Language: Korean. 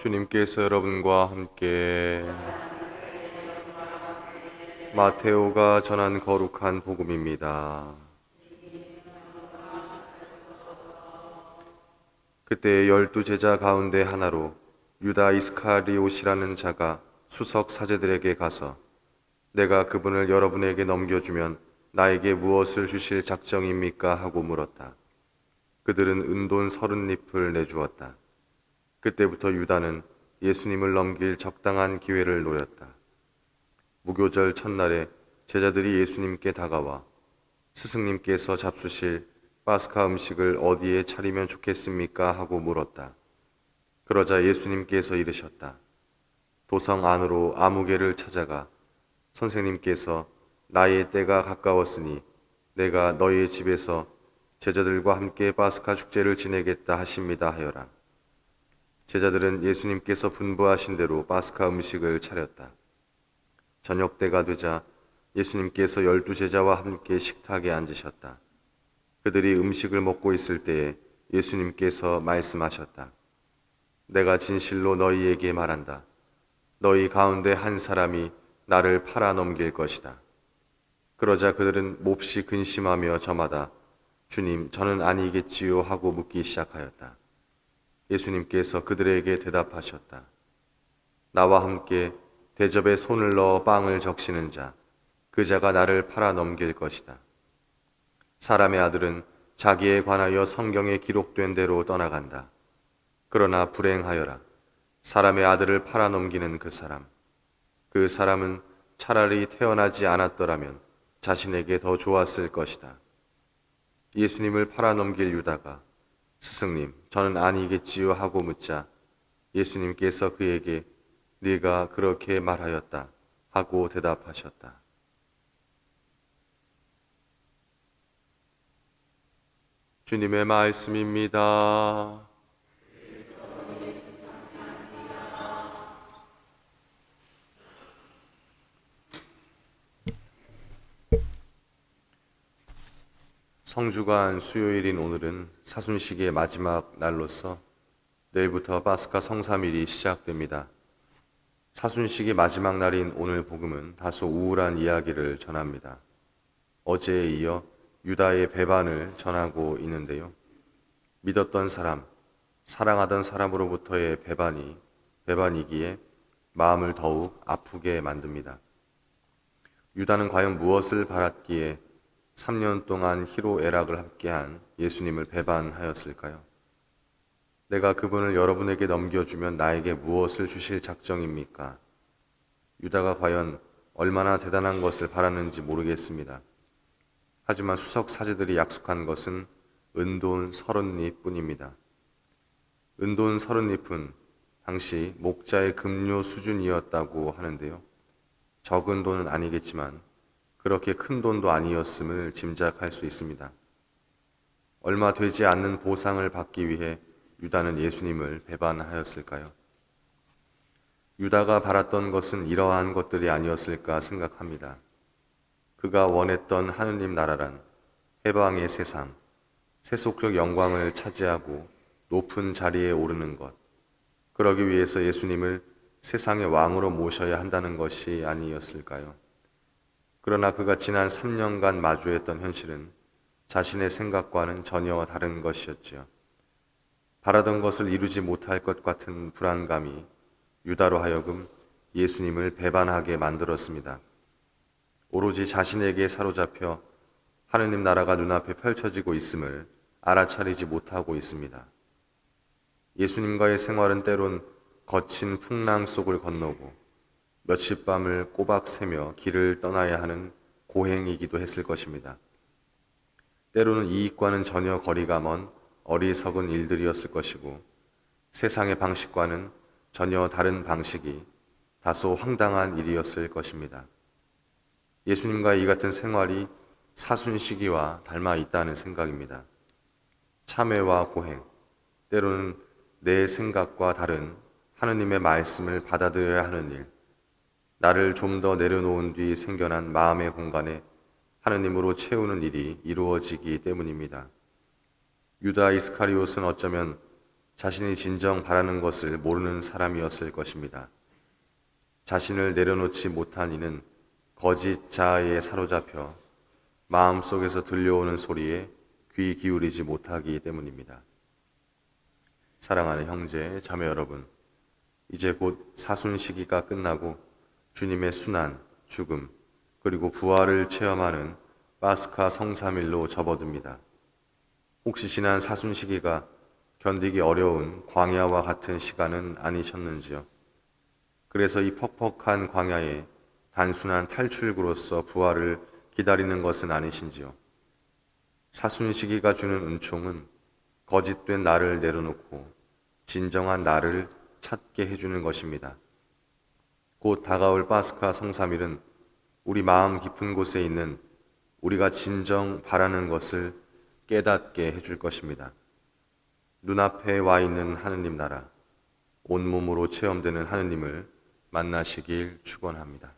주님께서 여러분과 함께 마테오가 전한 거룩한 복음입니다. 그때 12 제자 가운데 하나로 유다 이스카리옷이라는 자가 수석 사제들에게 가서 내가 그분을 여러분에게 넘겨주면 나에게 무엇을 주실 작정입니까? 하고 물었다. 그들은 은돈 30립을 내주었다. 그때부터 유다는 예수님을 넘길 적당한 기회를 노렸다. 무교절 첫날에 제자들이 예수님께 다가와 스승님께서 잡수실 파스카 음식을 어디에 차리면 좋겠습니까? 하고 물었다. 그러자 예수님께서 이르셨다. 도성 안으로 아무개를 찾아가 선생님께서 나의 때가 가까웠으니 내가 너희 집에서 제자들과 함께 파스카 축제를 지내겠다 하십니다 하여라. 제자들은 예수님께서 분부하신 대로 파스카 음식을 차렸다. 저녁 때가 되자 예수님께서 12 제자와 함께 식탁에 앉으셨다. 그들이 음식을 먹고 있을 때에 예수님께서 말씀하셨다. 내가 진실로 너희에게 말한다. 너희 가운데 한 사람이 나를 팔아 넘길 것이다. 그러자 그들은 몹시 근심하며 저마다 주님, 저는 아니겠지요 하고 묻기 시작하였다. 예수님께서 그들에게 대답하셨다. 나와 함께 대접에 손을 넣어 빵을 적시는 자, 그 자가 나를 팔아 넘길 것이다. 사람의 아들은 자기에 관하여 성경에 기록된 대로 떠나간다. 그러나 불행하여라. 사람의 아들을 팔아 넘기는 그 사람은 차라리 태어나지 않았더라면 자신에게 더 좋았을 것이다. 예수님을 팔아 넘길 유다가 스승님, 저는 아니겠지요 하고 묻자 예수님께서 그에게 네가 그렇게 말하였다 하고 대답하셨다. 주님의 말씀입니다. 성주간 수요일인 오늘은 사순식의 마지막 날로서 내일부터 파스카 성삼일이 시작됩니다. 사순식의 마지막 날인 오늘 복음은 다소 우울한 이야기를 전합니다. 어제에 이어 유다의 배반을 전하고 있는데요. 믿었던 사람, 사랑하던 사람으로부터의 배반이기에 마음을 더욱 아프게 만듭니다. 유다는 과연 무엇을 바랐기에 3년 동안 희로애락을 함께한 예수님을 배반하였을까요? 내가 그분을 여러분에게 넘겨주면 나에게 무엇을 주실 작정입니까? 유다가 과연 얼마나 대단한 것을 바랐는지 모르겠습니다. 하지만 수석 사제들이 약속한 것은 은돈 30립 뿐입니다. 은돈 30립은 당시 목자의 급료 수준이었다고 하는데요. 적은 돈은 아니겠지만 그렇게 큰 돈도 아니었음을 짐작할 수 있습니다. 얼마 되지 않는 보상을 받기 위해 유다는 예수님을 배반하였을까요? 유다가 바랐던 것은 이러한 것들이 아니었을까 생각합니다. 그가 원했던 하느님 나라란 해방의 세상, 세속적 영광을 차지하고 높은 자리에 오르는 것, 그러기 위해서 예수님을 세상의 왕으로 모셔야 한다는 것이 아니었을까요? 그러나 그가 지난 3년간 마주했던 현실은 자신의 생각과는 전혀 다른 것이었지요. 바라던 것을 이루지 못할 것 같은 불안감이 유다로 하여금 예수님을 배반하게 만들었습니다. 오로지 자신에게 사로잡혀 하느님 나라가 눈앞에 펼쳐지고 있음을 알아차리지 못하고 있습니다. 예수님과의 생활은 때론 거친 풍랑 속을 건너고 며칠 밤을 꼬박 새며 길을 떠나야 하는 고행이기도 했을 것입니다. 때로는 이익과는 전혀 거리가 먼 어리석은 일들이었을 것이고 세상의 방식과는 전혀 다른 방식이 다소 황당한 일이었을 것입니다. 예수님과의 이 같은 생활이 사순시기와 닮아 있다는 생각입니다. 참회와 고행, 때로는 내 생각과 다른 하느님의 말씀을 받아들여야 하는 일, 나를 좀 더 내려놓은 뒤 생겨난 마음의 공간에 하느님으로 채우는 일이 이루어지기 때문입니다. 유다 이스카리옷은 어쩌면 자신이 진정 바라는 것을 모르는 사람이었을 것입니다. 자신을 내려놓지 못한 이는 거짓 자아에 사로잡혀 마음속에서 들려오는 소리에 귀 기울이지 못하기 때문입니다. 사랑하는 형제, 자매 여러분, 이제 곧 사순 시기가 끝나고 주님의 순환, 죽음, 그리고 부활을 체험하는 파스카 성삼일로 접어듭니다. 혹시 지난 사순 시기가 견디기 어려운 광야와 같은 시간은 아니셨는지요? 그래서 이 퍽퍽한 광야에 단순한 탈출구로서 부활을 기다리는 것은 아니신지요? 사순 시기가 주는 은총은 거짓된 나를 내려놓고 진정한 나를 찾게 해주는 것입니다. 곧 다가올 파스카 성삼일은 우리 마음 깊은 곳에 있는 우리가 진정 바라는 것을 깨닫게 해줄 것입니다. 눈앞에 와 있는 하느님 나라, 온몸으로 체험되는 하느님을 만나시길 축원합니다.